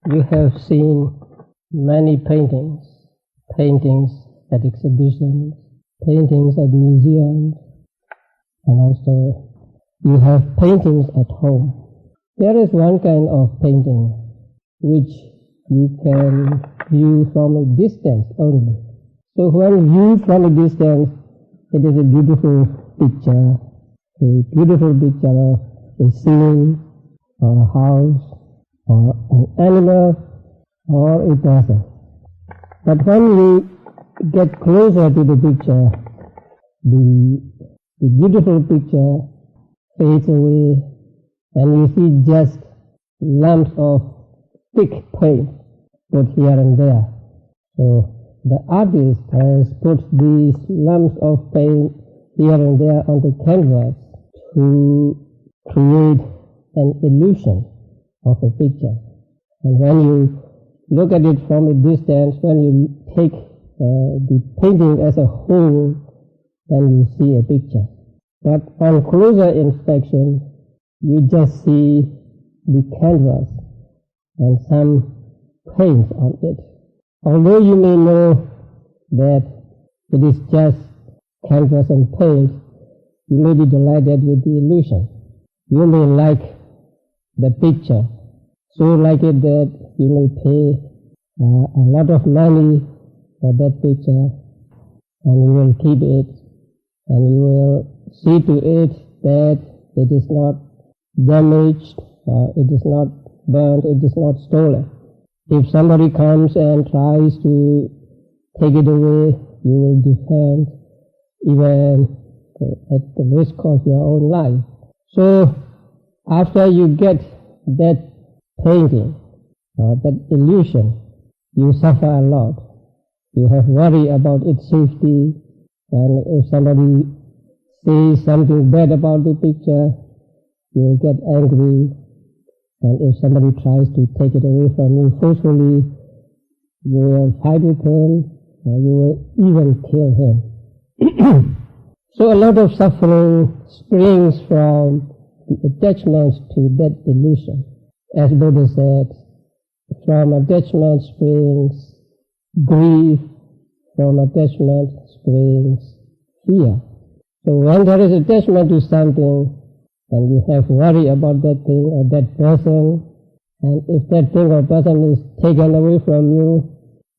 You have seen many paintings at exhibitions, paintings at museums, and also you have paintings at home. There is one kind of painting which you can view from a distance only. So when viewed from a distance, it is a beautiful picture of a scene, or a house, or an animal, or a person. But when we get closer to the picture, the beautiful picture fades away, and you see just lumps of thick paint put here and there. So the artist has put these lumps of paint here and there on the canvas to create an illusion of a picture. And when you look at it from a distance, when you take the painting as a whole, then you see a picture. But on closer inspection, you just see the canvas and some paint on it. Although you may know that it is just canvas and paint, you may be delighted with the illusion. You may like the picture, so like it that you may pay a lot of money for that picture, and you will keep it, and you will see to it that it is not damaged, it is not burnt, it is not stolen. If somebody comes and tries to take it away, you will defend even at the risk of your own life. So after you get that painting, that illusion, you suffer a lot. You have worry about its safety, and if somebody says something bad about the picture, you will get angry, and if somebody tries to take it away from you forcefully, you will fight with him, and you will even kill him. So a lot of suffering springs from the attachments to that illusion. As Buddha said, from attachment springs grief, from attachment springs fear. So when there is attachment to something, and you have worry about that thing or that person, and if that thing or person is taken away from you,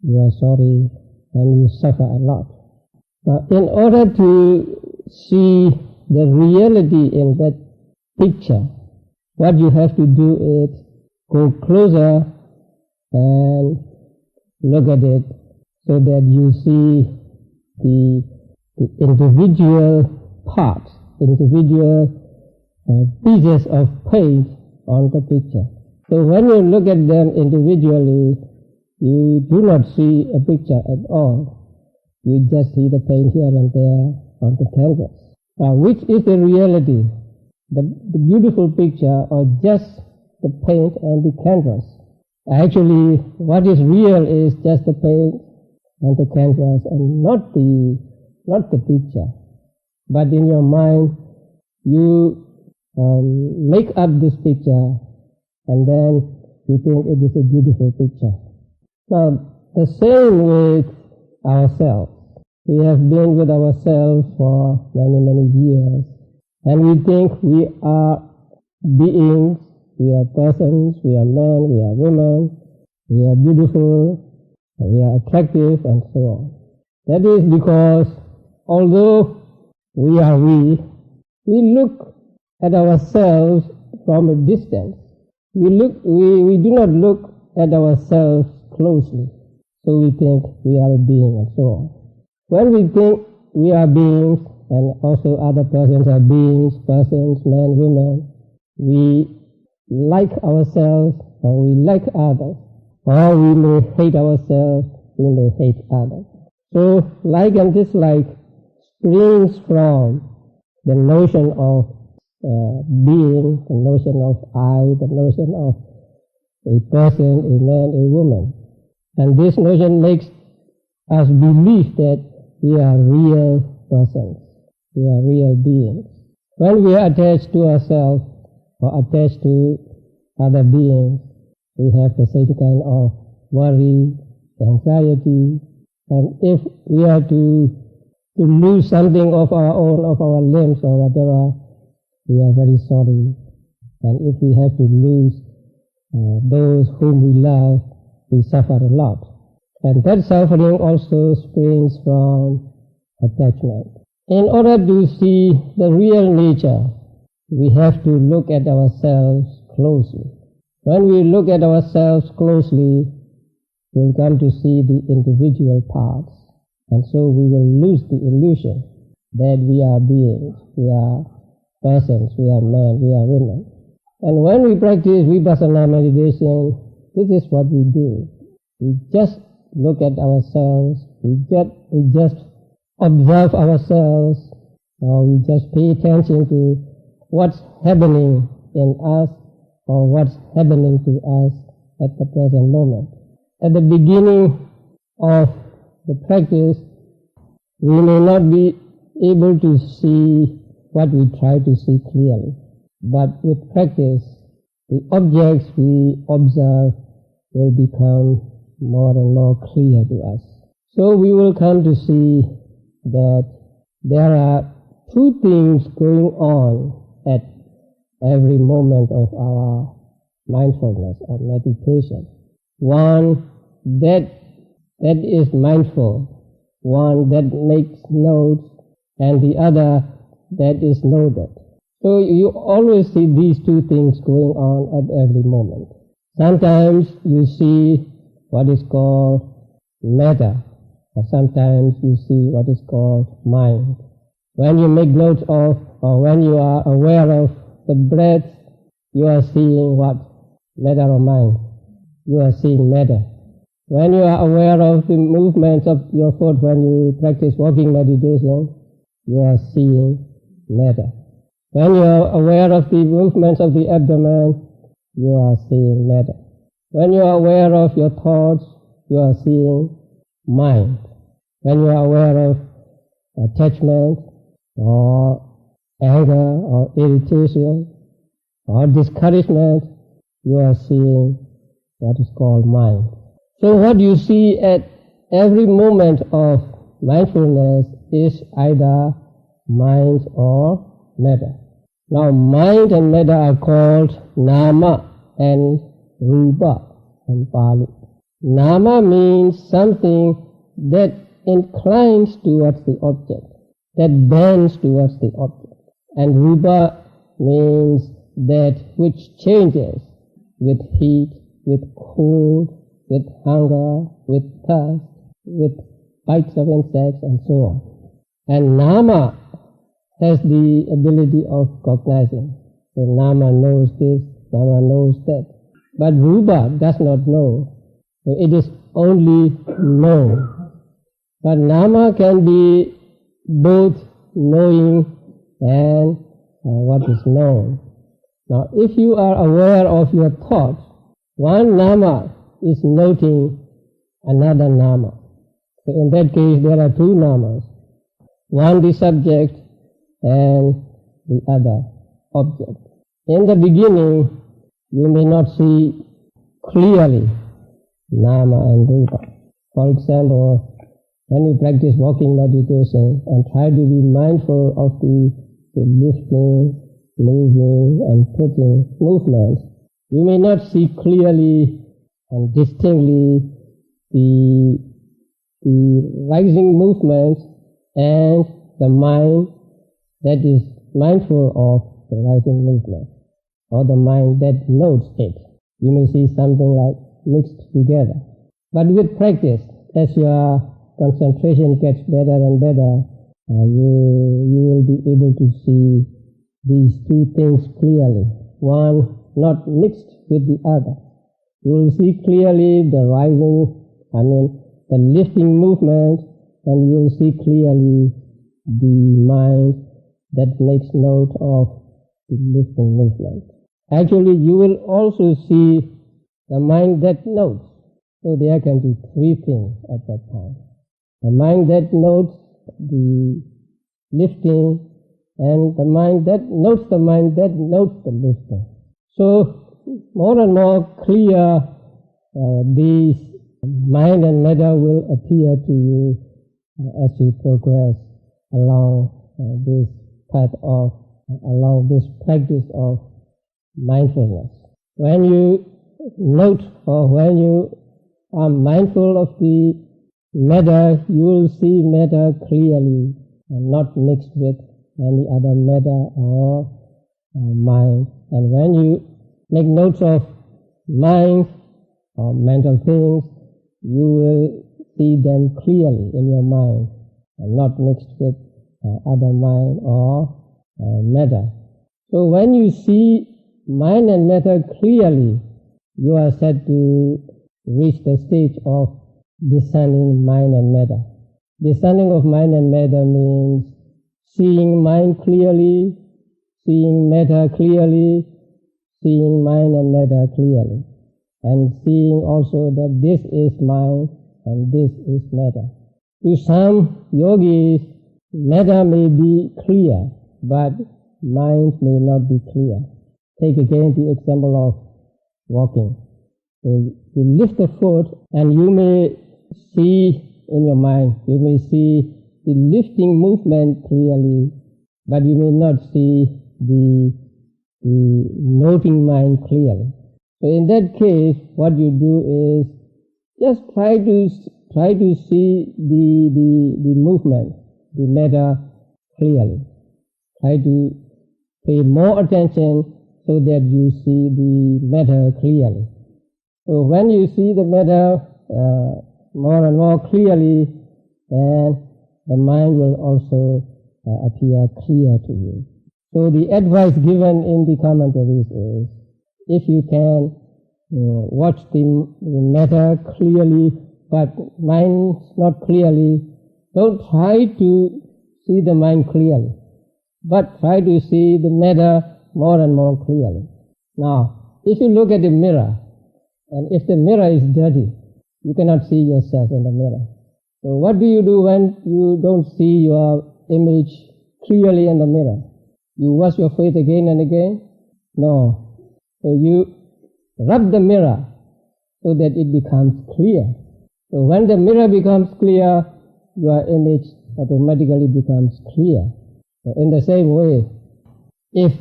you are sorry and you suffer a lot. Now, in order to see the reality in that picture, what you have to do is go closer and look at it so that you see the individual parts, individual pieces of paint on the picture. So when you look at them individually, you do not see a picture at all. You just see the paint here and there on the canvas. Now, which is the reality? The beautiful picture, or just the paint and the canvas? Actually, what is real is just the paint and the canvas, and not the picture. But in your mind, you make up this picture, and then you think it is a beautiful picture. Now, the same with ourselves. We have been with ourselves for many, many years, and we think we are beings, we are persons, we are men, we are women, we are beautiful, we are attractive, and so on. That is because although we are we look at ourselves from a distance. We do not look at ourselves closely. So we think we are a being and so on. When we think we are beings, and also other persons are beings, persons, men, women, we like ourselves, or we like others, or we may hate ourselves, we may hate others. So like and dislike springs from the notion of being, the notion of I, the notion of a person, a man, a woman. And this notion makes us believe that we are real persons, we are real beings. When we are attached to ourselves or attached to other beings, we have the same kind of worry, anxiety, and if we are to lose something of our own, of our limbs or whatever, we are very sorry. And if we have to lose those whom we love, we suffer a lot. And that suffering also springs from attachment. In order to see the real nature, we have to look at ourselves closely. When we look at ourselves closely, we'll come to see the individual parts. And so we will lose the illusion that we are beings, we are persons, we are men, we are women. And when we practice Vipassanā meditation, this is what we do. We just look at ourselves, we just observe ourselves, or we just pay attention to what's happening in us or what's happening to us at the present moment. At the beginning of the practice, we may not be able to see what we try to see clearly. But with practice, the objects we observe will become more and more clear to us. So we will come to see that there are two things going on at every moment of our mindfulness or meditation. One that is mindful, one that makes notes, and the other that is noted. So you always see these two things going on at every moment. Sometimes you see what is called matter, or sometimes you see what is called mind. When you make notes of, or when you are aware of the breath, you are seeing what? Matter or mind? You are seeing matter. When you are aware of the movements of your foot when you practice walking meditation, you are seeing matter. When you are aware of the movements of the abdomen, you are seeing matter. When you are aware of your thoughts, you are seeing mind. When you are aware of attachment or anger or irritation or discouragement, you are seeing what is called mind. So what you see at every moment of mindfulness is either mind or matter. Now mind and matter are called nama and rupa in Pali. Nama means something that inclines towards the object, that bends towards the object. And rupa means that which changes with heat, with cold, with hunger, with thirst, with bites of insects and so on. And nama has the ability of cognizing. So nama knows this, nama knows that. But rupa does not know. So it is only known. But nama can be both knowing and what is known. Now if you are aware of your thoughts, one nama is noting another nama. So in that case there are two namas. One the subject and the other object. In the beginning, you may not see clearly nama and rupa. For example, when you practice walking meditation and try to be mindful of the lifting, moving and putting movements, you may not see clearly and distinctly the rising movements and the mind that is mindful of the rising movement, or the mind that notes it. You may see something like mixed together. But with practice, as your concentration gets better and better, you will be able to see these two things clearly. One not mixed with the other. You will see clearly the the lifting movement, and you will see clearly the mind that makes note of the lifting movement. Actually, you will also see the mind that notes. So there can be three things at that time. The mind that notes the lifting, and the mind that notes the lifting. So more and more clear these mind and matter will appear to you as you progress along this path of, along this practice of mindfulness. When you note or when you are mindful of the matter, you will see matter clearly and not mixed with any other matter or mind. And when you make notes of mind or mental things, you will see them clearly in your mind and not mixed with other mind or matter. So when you see mind and matter clearly, you are said to reach the stage of discerning mind and matter. Discerning of mind and matter means seeing mind clearly, seeing matter clearly, seeing mind and matter clearly, and seeing also that this is mind and this is matter. To some yogis, matter may be clear, but mind may not be clear. Take again the example of walking. So you lift the foot and you may see in your mind, you may see the lifting movement clearly, but you may not see the noting mind clearly. So in that case, what you do is just try to see the movement, the matter clearly. Try to pay more attention so that you see the matter clearly. So when you see the matter more and more clearly, then the mind will also appear clear to you. So the advice given in the commentaries is, if you can watch the matter clearly, but mind not clearly, don't try to see the mind clearly, but try to see the matter more and more clearly. Now, if you look at the mirror, and if the mirror is dirty, you cannot see yourself in the mirror. So what do you do when you don't see your image clearly in the mirror? You wash your face again and again? No. So you rub the mirror so that it becomes clear. So when the mirror becomes clear, your image automatically becomes clear. So in the same way, if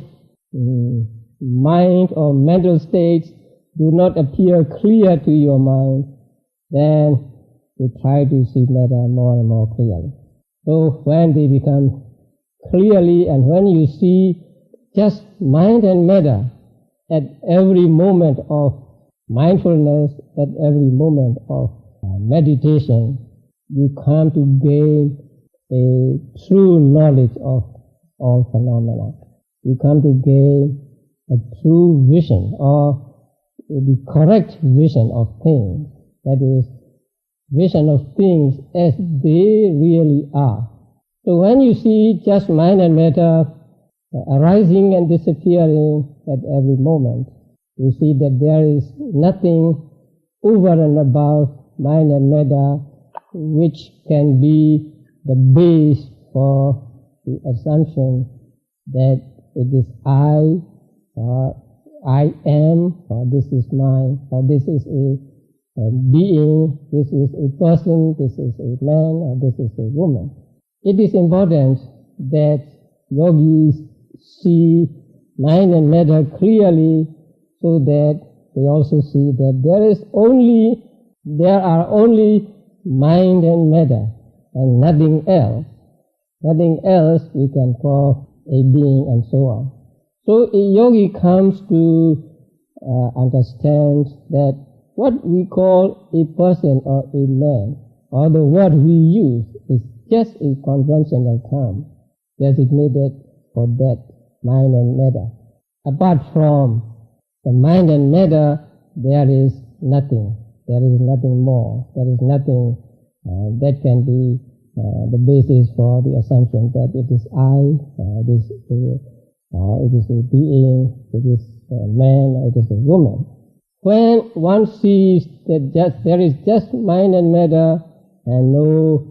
mind or mental states do not appear clear to your mind, then you try to see matter more and more clearly. So when they become clearly, and when you see just mind and matter at every moment of mindfulness, at every moment of meditation, you come to gain a true knowledge of all phenomena. You come to gain a true vision, or the correct vision of things, that is, vision of things as they really are. So when you see just mind and matter arising and disappearing at every moment, you see that there is nothing over and above mind and matter which can be the base for the assumption that it is I, or I am, or this is mine, or this is a being, this is a person, this is a man, or this is a woman. It is important that yogis see mind and matter clearly, so that they also see that there are only mind and matter, and nothing else. Nothing else we can call a being, and so on. So a yogi comes to understand that what we call a person or a man, or the word we use, is just a conventional term designated for that mind and matter. Apart from the mind and matter, there is nothing. There is nothing more. There is nothing that can be the basis for the assumption that it is I, it is a being, it is a man, or it is a woman. When one sees that there is just mind and matter, and no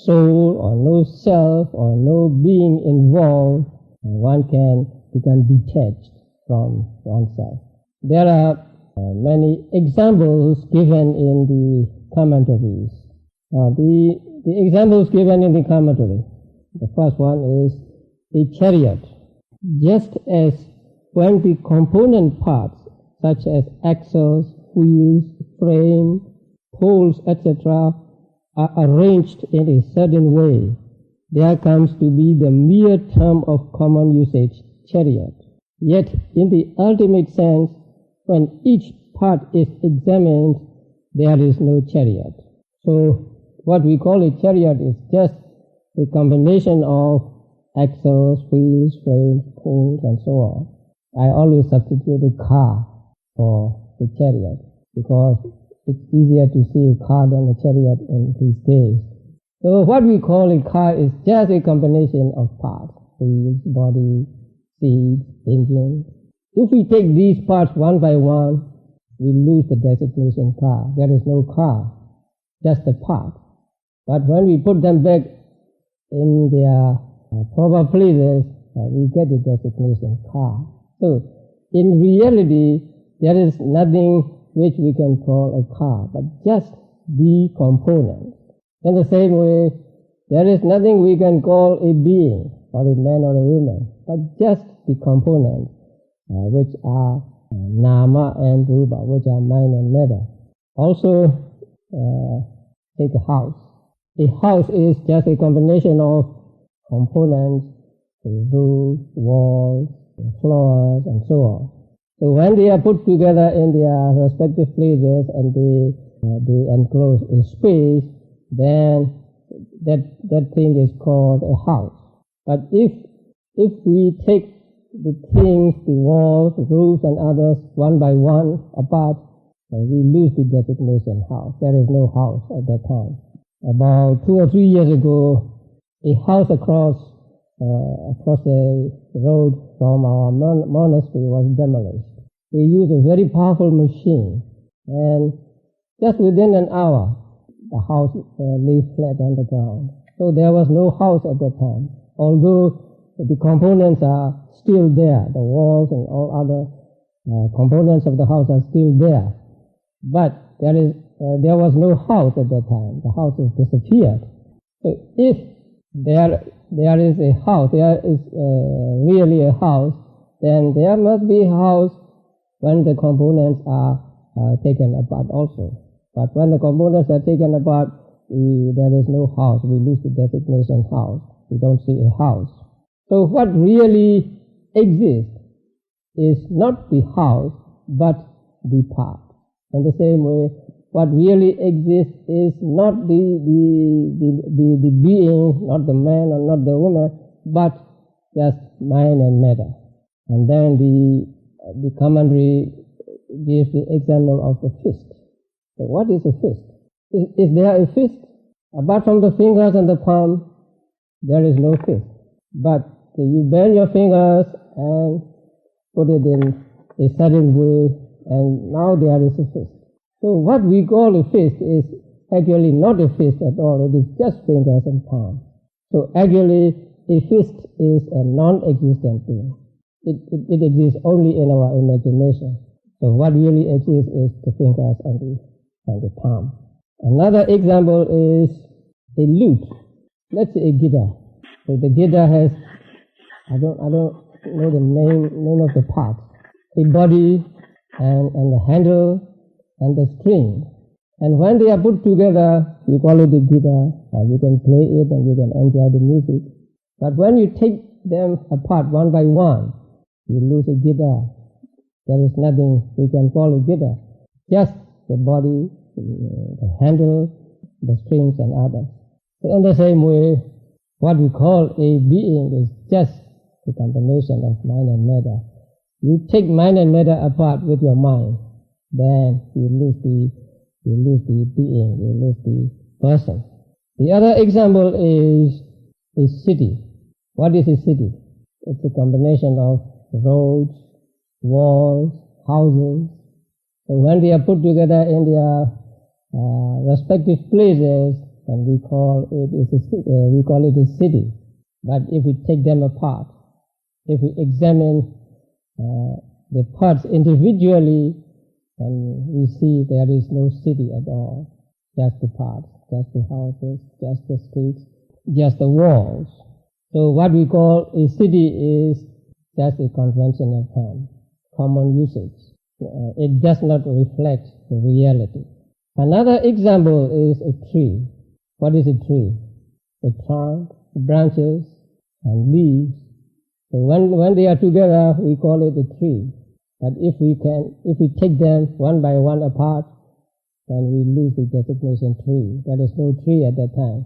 soul or no self or no being involved, one can become detached. from oneself. There are many examples given in the commentaries. The examples given in the commentary, the first one is a chariot. Just as when the component parts such as axles, wheels, frame, poles, etc. are arranged in a certain way, there comes to be the mere term of common usage, chariot. Yet in the ultimate sense, when each part is examined, there is no chariot. So what we call a chariot is just a combination of axles, wheels, frames, poles, and so on. I always substitute a car for the chariot because it's easier to see a car than a chariot in these days. So what we call a car is just a combination of parts, wheels, body, seats, engine. If we take these parts one by one, we lose the designation car. There is no car, just the part. But when we put them back in their proper places, we get the designation car. So in reality, there is nothing which we can call a car, but just the components. In the same way, there is nothing we can call a being, or a man or a woman, but just the components, which are nama and rupa, which are mind and matter. Also, take a house. A house is just a combination of components, the roof, walls, floors, and so on. So when they are put together in their respective places and they enclose a space, then that thing is called a house. But if we take the things, the walls, the roofs, and others one by one apart, we lose the designation house. There is no house at that time. About 2 or 3 years ago, a house across a road from our monastery was demolished. We used a very powerful machine, and just within an hour, the house lay flat on the ground. So there was no house at that time, although the components are still there. The walls and all other components of the house are still there. But there was no house at that time. The house has disappeared. So if there is a house, there is really a house, then there must be a house when the components are taken apart also. But when the components are taken apart, there is no house. We lose the designation house. We don't see a house. So what really exists is not the house, but the part. In the same way, what really exists is not the being, not the man or not the woman, but just mind and matter. And then the commentary gives the example of a fist. So what is a fist? Is there a fist? Apart from the fingers and the palm, there is no fist. But you bend your fingers and put it in a certain way, and now there is a fist. So what we call a fist is actually not a fist at all. It is just fingers and palm. So actually, a fist is a non-existent thing. It exists only in our imagination. So what really exists is the fingers and the palm. Another example is a lute. Let's say a guitar. So the guitar has, I don't know the name of the parts. A body and the handle and the string. And when they are put together, we call it a guitar, and you can play it and you can enjoy the music. But when you take them apart one by one, you lose a guitar. There is nothing we can call a guitar. Just the body, the handle, the strings and others. So in the same way, what we call a being is just the combination of mind and matter. You take mind and matter apart with your mind, then you lose the being, you lose the person. The other example is a city. What is a city? It's a combination of roads, walls, houses. So when they are put together in their respective places, then we call it a city. But if we take them apart, if we examine the parts individually, and we see there is no city at all, just the parts, just the houses, just the streets, just the walls. So what we call a city is just a conventional term, common usage. It does not reflect the reality. Another example is a tree. What is a tree? A trunk, branches, and leaves. So when they are together, we call it a tree. But if we take them one by one apart, then we lose the designation tree. There is no tree at that time,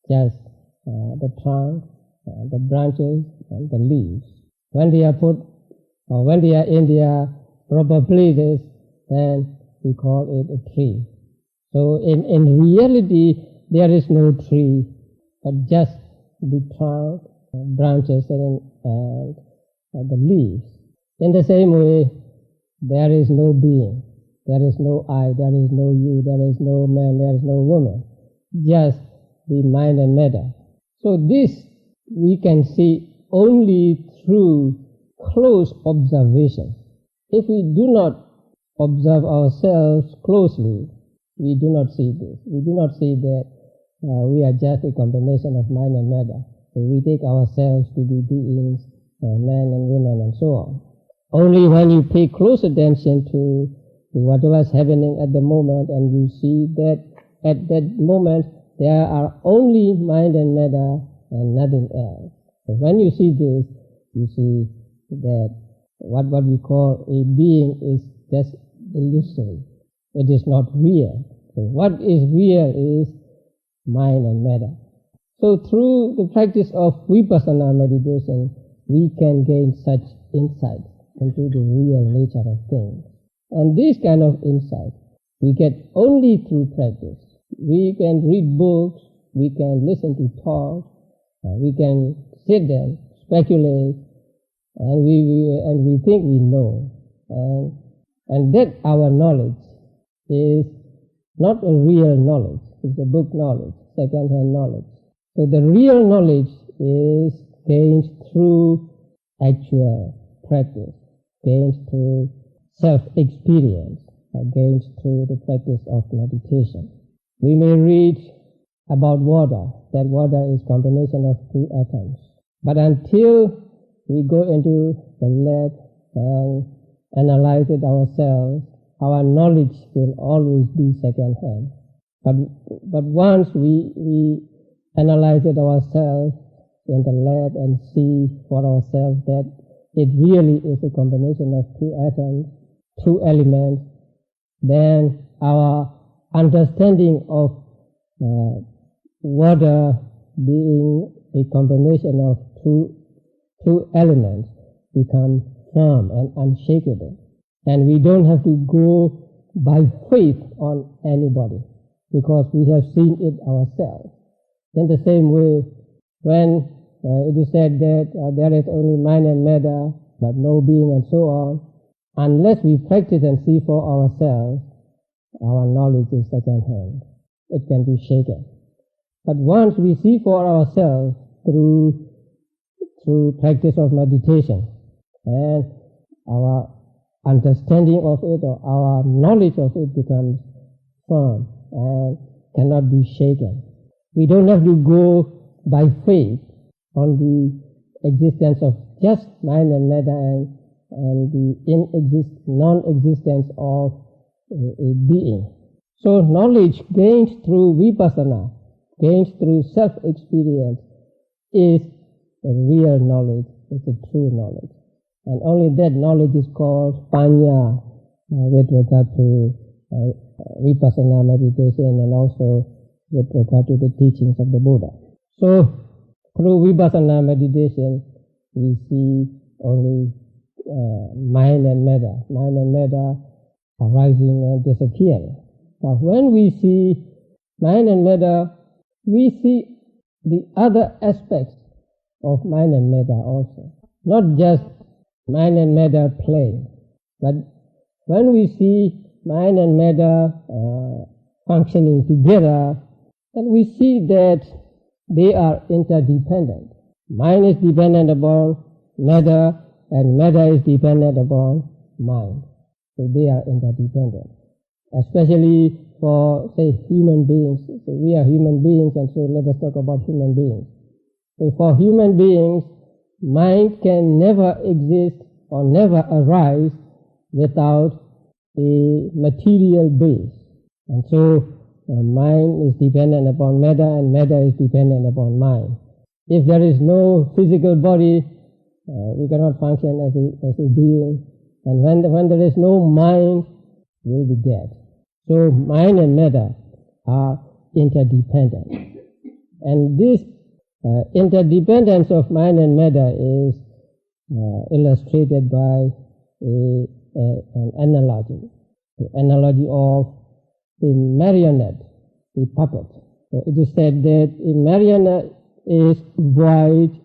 just the trunk, the branches, and the leaves. When they are when they are in their proper places, then we call it a tree. So in reality, there is no tree, but just the trunk, branches, and the leaves. In the same way, there is no being, there is no I, there is no you, there is no man, there is no woman, just the mind and matter. So this we can see only through close observation. If we do not observe ourselves closely, we do not see this. We do not see that we are just a combination of mind and matter. So we take ourselves to be beings, men and women and so on. Only when you pay close attention to whatever is happening at the moment, and you see that at that moment there are only mind and matter and nothing else. So when you see this, you see that what we call a being is just illusory. It is not real. So what is real is mind and matter. So through the practice of Vipassanā meditation, we can gain such insight into the real nature of things. And this kind of insight we get only through practice. We can read books, we can listen to talks, we can sit there, speculate, and we think we know. And that our knowledge is not a real knowledge, it's a book knowledge, second-hand knowledge. So the real knowledge is gained through actual practice, gained through self-experience, gained through the practice of meditation. We may read about water, that water is combination of two atoms. But until we go into the lab and analyze it ourselves, our knowledge will always be second-hand. But once we analyze it ourselves in the lab and see for ourselves that it really is a combination of two atoms, two elements, then our understanding of water being a combination of two elements become firm and unshakable. And we don't have to go by faith on anybody, because we have seen it ourselves. In the same way, when it is said that there is only mind and matter, but no being and so on, unless we practice and see for ourselves, our knowledge is second-hand. It can be shaken. But once we see for ourselves through practice of meditation, and our understanding of it or our knowledge of it becomes firm and cannot be shaken. We don't have to go by faith on the existence of just mind and matter and the non-existence of a being. So knowledge gained through Vipassanā, gained through self-experience, is a real knowledge, it's a true knowledge. And only that knowledge is called Panya with regard to Vipassanā meditation and also with regard to the teachings of the Buddha. So through Vipassanā meditation, we see only mind and matter arising and disappearing. Now when we see mind and matter, we see the other aspects of mind and matter also. Not just mind and matter playing, but when we see mind and matter functioning together, then we see that they are interdependent. Mind is dependent upon matter, and matter is dependent upon mind. So they are interdependent. Especially for, say, human beings. So we are human beings, and so let us talk about human beings. So for human beings, mind can never exist or never arise without a material base. And so mind is dependent upon matter, and matter is dependent upon mind. If there is no physical body, we cannot function as a being. And when there is no mind, we will be dead. So mind and matter are interdependent. And this interdependence of mind and matter is illustrated by an analogy. The analogy of a marionette, a puppet. So it is said that a marionette is void,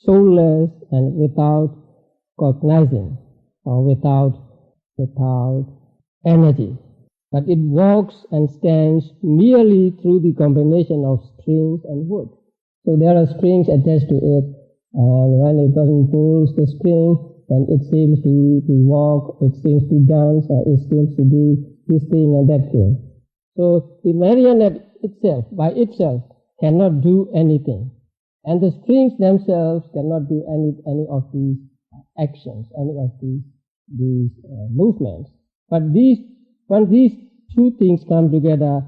soulless, and without cognizing, or without energy. But it walks and stands merely through the combination of strings and wood. So there are strings attached to it, and when a person pulls the string, then it seems to walk, it seems to dance, or it seems to do this thing and that thing. So the marionette itself, by itself, cannot do anything. And the strings themselves cannot do any of these actions, any of these movements. But when these two things come together,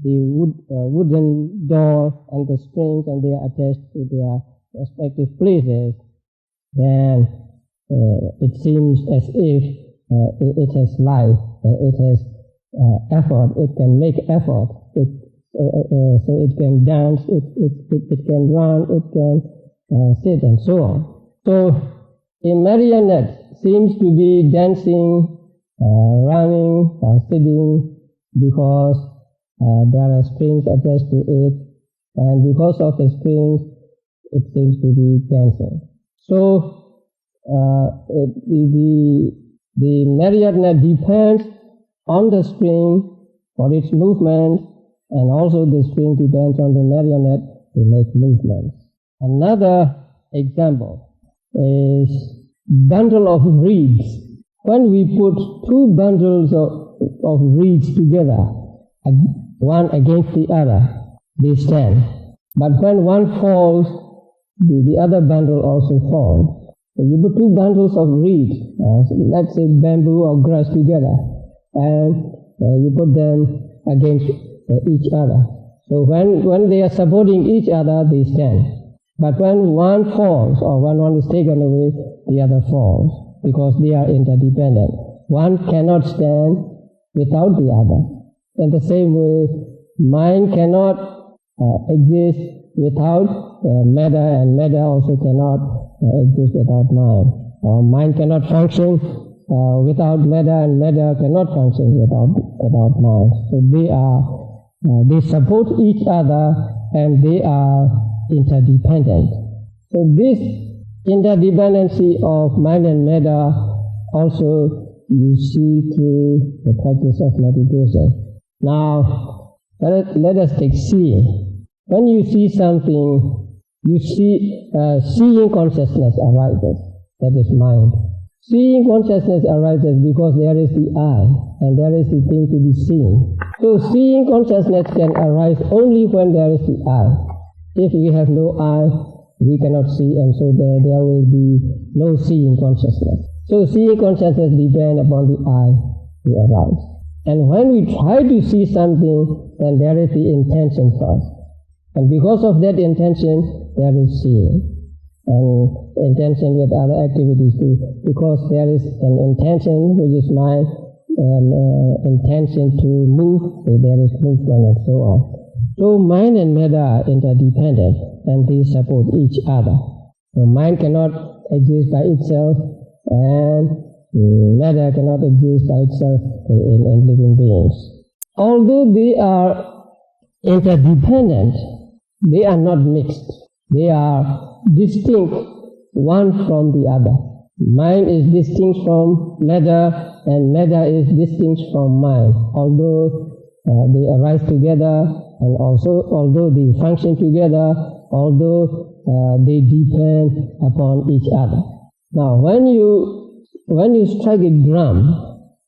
the wooden door and the strings, and they are attached to their respective places, then it seems as if it has life, it has effort, it can make effort, so it can dance, it can run, it can sit, and so on. So a marionette seems to be dancing, running, or sitting because there are strings attached to it, and because of the strings, it seems to be dancing. So the marionette depends on the string for its movement, and also the string depends on the marionette to make movements. Another example is bundle of reeds. When we put two bundles of reeds together, one against the other, they stand. But when one falls, the other bundle also falls. So you put two bundles of reeds, let's say bamboo or grass together, and you put them against each other. So when they are supporting each other, they stand. But when one falls, or when one is taken away, the other falls, because they are interdependent. One cannot stand without the other. In the same way, mind cannot exist without matter, and matter also cannot exist without mind. Or mind cannot function without matter, and matter cannot function without mind. So they support each other, and they are interdependent. So this interdependency of mind and matter also you see through the practice of meditation. Now, let us take seeing. When you see something, you see seeing consciousness arises. That is mind. Seeing consciousness arises because there is the eye, and there is the thing to be seen. So seeing consciousness can arise only when there is the eye. If we have no eye, we cannot see, and so there will be no seeing consciousness. So seeing consciousness depends upon the eye to arise. And when we try to see something, then there is the intention first. And because of that intention, there is seeing. And intention with other activities too. Because there is an intention, which is mind, and intention to move, so there is movement, and so on. So mind and matter are interdependent, and they support each other. So mind cannot exist by itself, and matter cannot exist by itself in living beings. Although they are interdependent, they are not mixed. They are distinct one from the other. Mind is distinct from matter, and matter is distinct from mind. Although they arise together, and also although they function together, although they depend upon each other. Now, when you strike a drum,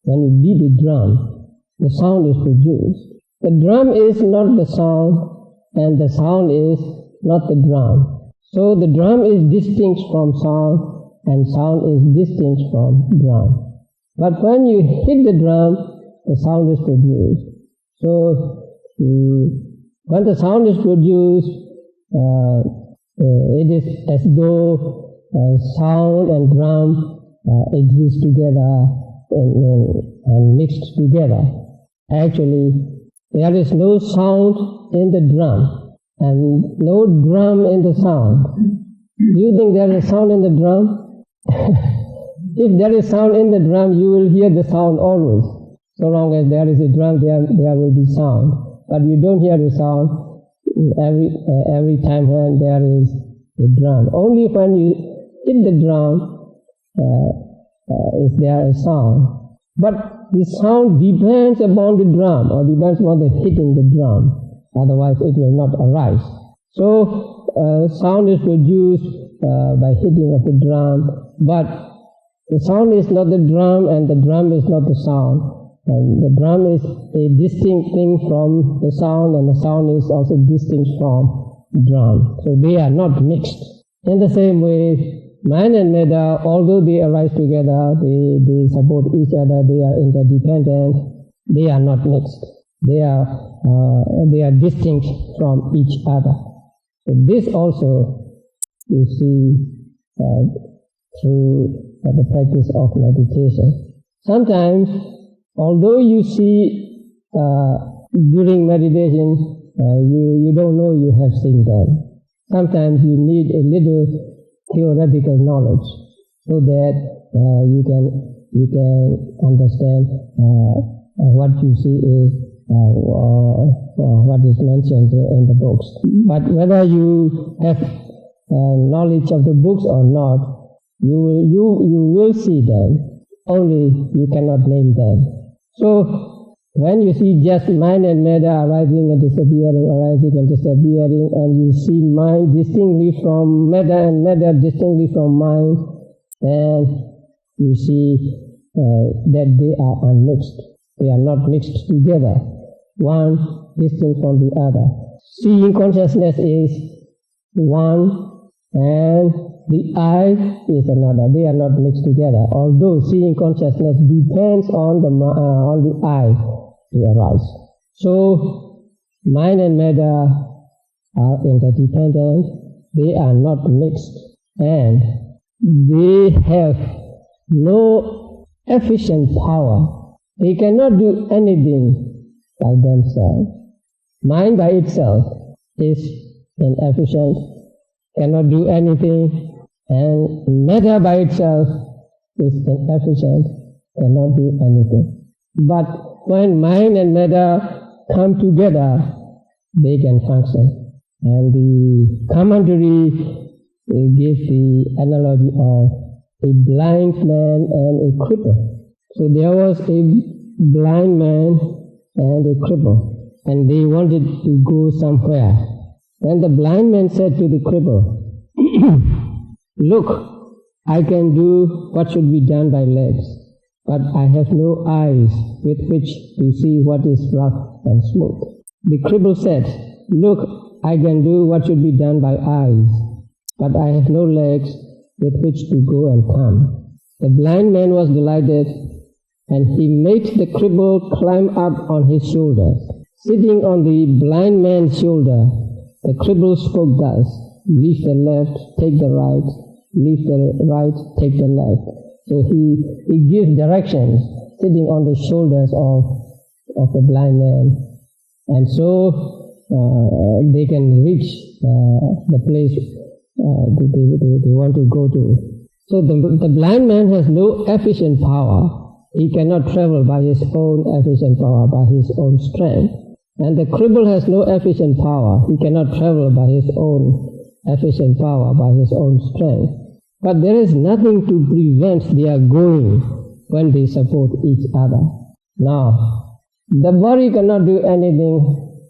when you beat a drum, the sound is produced. The drum is not the sound, and the sound is not the drum. So the drum is distinct from sound, and sound is distinct from drum. But when you hit the drum, the sound is produced. So when the sound is produced, it is as though sound and drum exist together and mixed together. Actually, there is no sound in the drum and no drum in the sound. Do you think there is sound in the drum? If there is sound in the drum, you will hear the sound always. So long as there is a drum, there will be sound. But you don't hear the sound every time when there is a drum. Only when you hit the drum is there a sound. But the sound depends upon the drum, or depends upon the hitting the drum. Otherwise, it will not arise. So, sound is produced by hitting of the drum, but the sound is not the drum, and the drum is not the sound. And the drum is a distinct thing from the sound, and the sound is also distinct from the drum. So they are not mixed. In the same way, mind and matter, although they arise together, they support each other, they are interdependent, they are not mixed. They are distinct from each other. So this also you see through the practice of meditation. Sometimes, although you see during meditation, you don't know you have seen them. Sometimes you need a little theoretical knowledge so that you can understand what you see is what is mentioned in the books. But whether you have knowledge of the books or not, you will see them, only you cannot name them. So when you see just mind and matter arising and disappearing, and you see mind distinctly from matter and matter distinctly from mind, then you see that they are unmixed. They are not mixed together, one distinct from the other. Seeing consciousness is one, and the I is another. They are not mixed together, although seeing consciousness depends on the I to arise. So, mind and matter are interdependent, they are not mixed, and they have no efficient power. They cannot do anything by themselves. Mind by itself is inefficient, cannot do anything, and matter by itself is inefficient, cannot do anything. But when mind and matter come together, they can function. And the commentary gives the analogy of a blind man and a cripple. So there was a blind man and a cripple, and they wanted to go somewhere. And the blind man said to the cripple, "Look, I can do what should be done by legs, but I have no eyes with which to see what is rough and smooth." The cripple said, "Look, I can do what should be done by eyes, but I have no legs with which to go and come." The blind man was delighted, and he made the cripple climb up on his shoulders. Sitting on the blind man's shoulder, the cripple spoke thus: "Leave the left, take the right, leave the right, take the left." So he gives directions, sitting on the shoulders of the blind man. And so they can reach the place they want to go to. So the blind man has no efficient power. He cannot travel by his own efficient power, by his own strength. And the cripple has no efficient power. He cannot travel by his own efficient power, by his own strength. But there is nothing to prevent their going when they support each other. Now, the body cannot do anything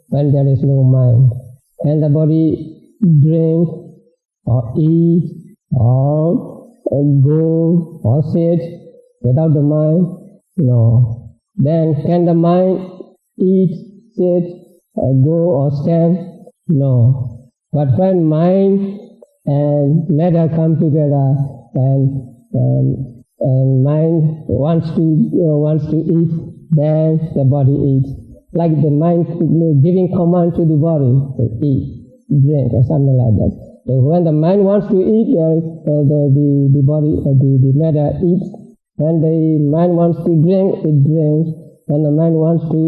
when there is no mind. Can the body drink or eat or go or sit without the mind? No. Then can the mind eat, sit, go or stand? No. But when mind and matter come together and mind wants to eat, then the body eats. Like the mind giving command to the body to eat, drink, or something like that. So when the mind wants to eat, the body, the matter eats. When the mind wants to drink, it drinks. When the mind wants to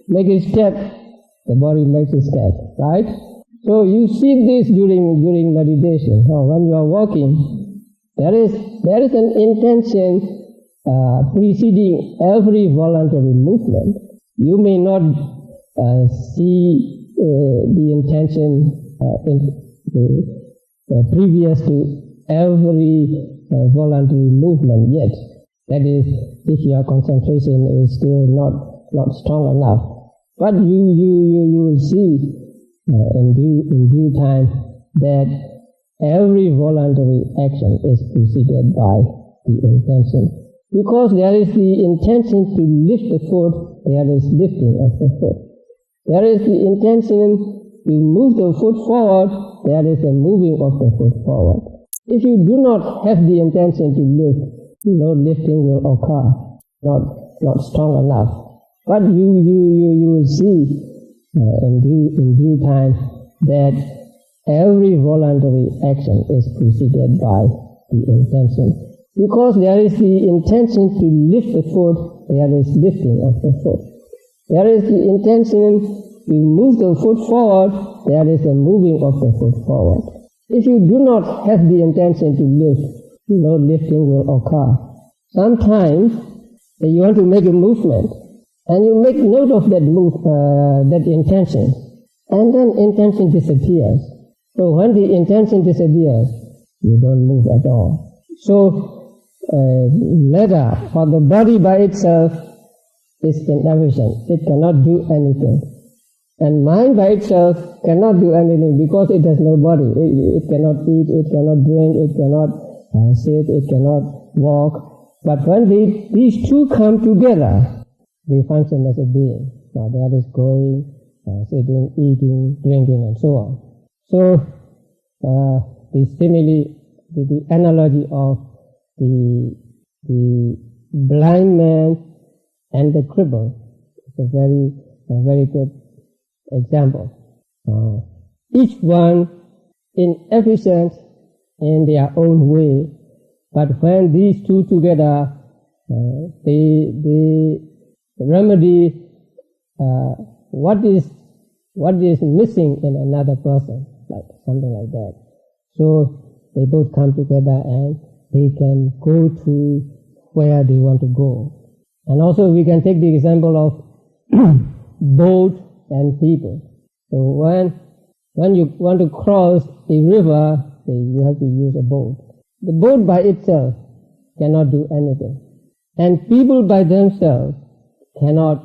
make a step, the body makes a step, right? So you see this during meditation. When you are walking, there is an intention preceding every voluntary movement. You may not see the intention previous to every voluntary movement yet. That is, if your concentration is still not strong enough. But you will see in due time that every voluntary action is preceded by the intention. Because there is the intention to lift the foot, there is lifting of the foot. There is the intention to move the foot forward, there is a moving of the foot forward. If you do not have the intention to lift, no lifting will occur, not strong enough. But you will see in due time that every voluntary action is preceded by the intention. Because there is the intention to lift the foot, there is lifting of the foot. There is the intention to move the foot forward, there is a moving of the foot forward. If you do not have the intention to lift, no lifting will occur. Sometimes you want to make a movement, and you make note of that intention, and then intention disappears. So when the intention disappears, you don't move at all. So matter for the body by itself is inefficient. It cannot do anything. And mind by itself cannot do anything because it has no body. It cannot eat, it cannot drink, it cannot sit, it cannot walk. But when these two come together, they function as a being. Now that is going, sitting, eating, drinking, and so on. So the simile, the analogy of the blind man and the cripple is a very good example. Each one inefficient in their own way, but when these two together, they remedy what is missing in another person, like something like that. So they both come together and they can go to where they want to go. And also we can take the example of boat and people. So when you want to cross a river, you have to use a boat. The boat by itself cannot do anything. And people by themselves cannot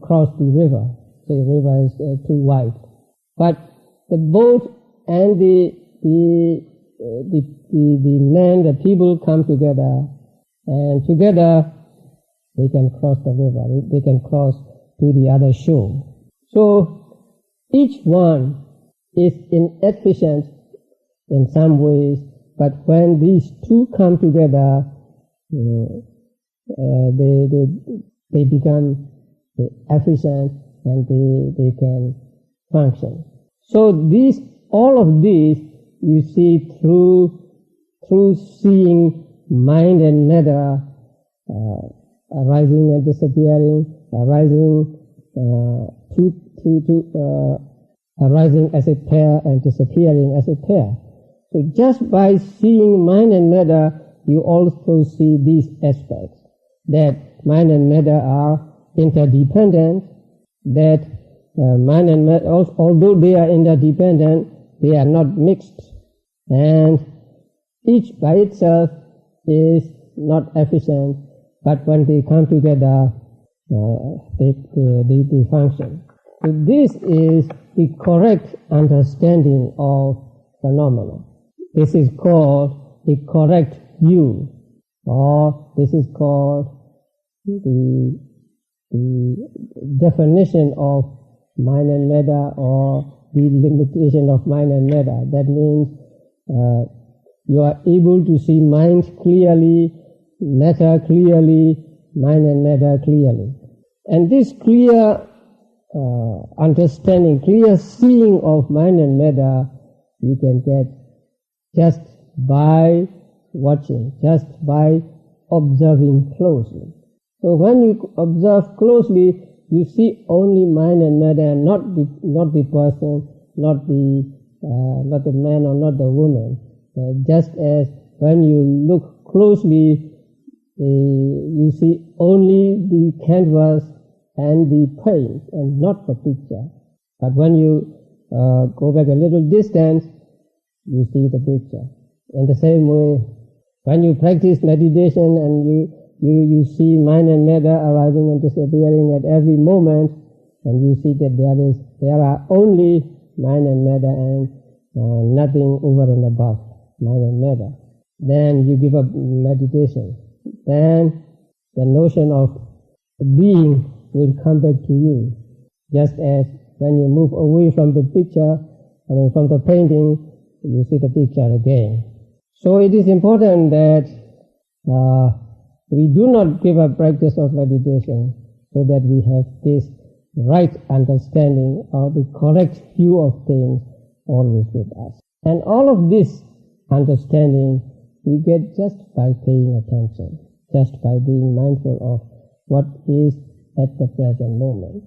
cross the river. The river is too wide. But the boat and the men, the people come together, and together they can cross the river. They can cross to the other shore. So each one is inefficient in some ways, but when these two come together, they become efficient and they can function. So all of these you see through seeing mind and matter arising and disappearing, arising arising as a pair and disappearing as a pair. So just by seeing mind and matter, you also see these aspects, that mind and matter are interdependent, that mind and matter, although they are interdependent, they are not mixed, and each by itself is not efficient, but when they come together, they function. So this is the correct understanding of phenomena. This is called the correct view, or this is called the definition of mind and matter, or the limitation of mind and matter. That means you are able to see mind clearly, matter clearly, mind and matter clearly. And this clear understanding, clear seeing of mind and matter, you can get just by watching, just by observing closely. So when you observe closely, you see only mind and matter, not the person, not the man or not the woman. Just as when you look closely, you see only the canvas and the paint and not the picture. But when you go back a little distance, you see the picture. In the same way, when you practice meditation and you see mind and matter arising and disappearing at every moment, and you see that there are only mind and matter and nothing over and above mind and matter, then you give up meditation. Then the notion of being will come back to you, just as when you move away from the picture, from the painting, you see the picture again. So it is important that we do not give up practice of meditation so that we have this right understanding or the correct view of things always with us. And all of this understanding we get just by paying attention, just by being mindful of what is at the present moment.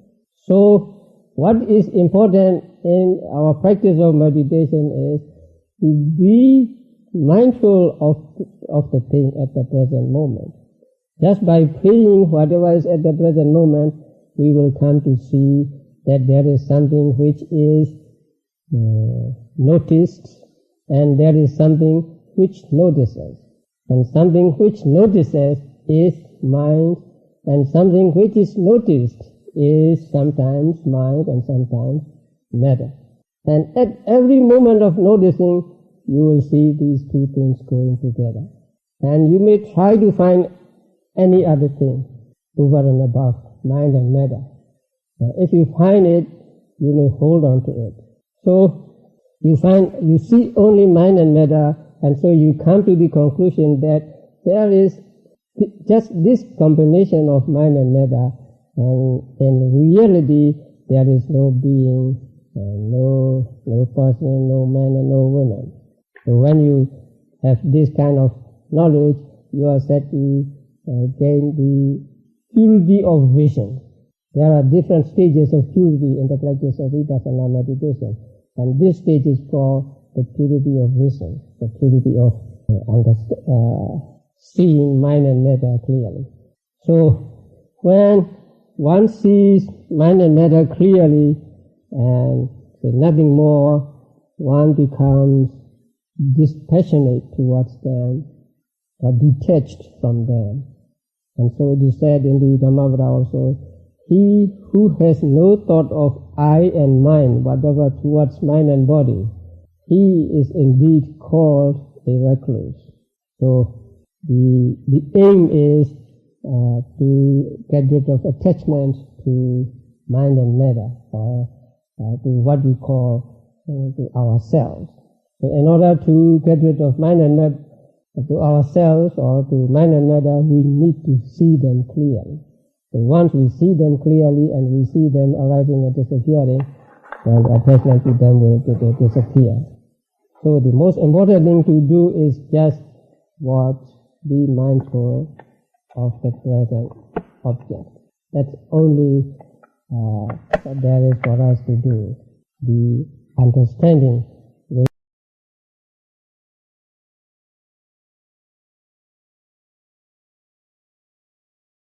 So what is important in our practice of meditation is to be mindful of the thing at the present moment. Just by paying whatever is at the present moment, we will come to see that there is something which is noticed, and there is something which notices. And something which notices is mind, and something which is noticed is sometimes mind and sometimes matter. And at every moment of noticing, you will see these two things going together. And you may try to find any other thing over and above mind and matter. If you find it, you may hold on to it. So you see only mind and matter, and so you come to the conclusion that there is just this combination of mind and matter, and in reality there is no being, no person, no man and no woman. So when you have this kind of knowledge, you are said to gain the purity of vision. There are different stages of purity in the practice of Vipassanā meditation, and this stage is called the purity of vision, the purity of seeing mind and matter clearly. So when one sees mind and matter clearly and nothing more, one becomes dispassionate towards them, or detached from them. And so it is said in the Dhammavada also, he who has no thought of I and mine, whatever towards mind and body, he is indeed called a recluse. So the aim is to get rid of attachment to mind and matter, or to what we call to ourselves. So in order to get rid of mind and matter to ourselves or to mind and matter, we need to see them clearly. So once we see them clearly and we see them arising and disappearing, then attachment to them will disappear. So the most important thing to do is just be mindful of the present object. That's only there is for us to do. The understanding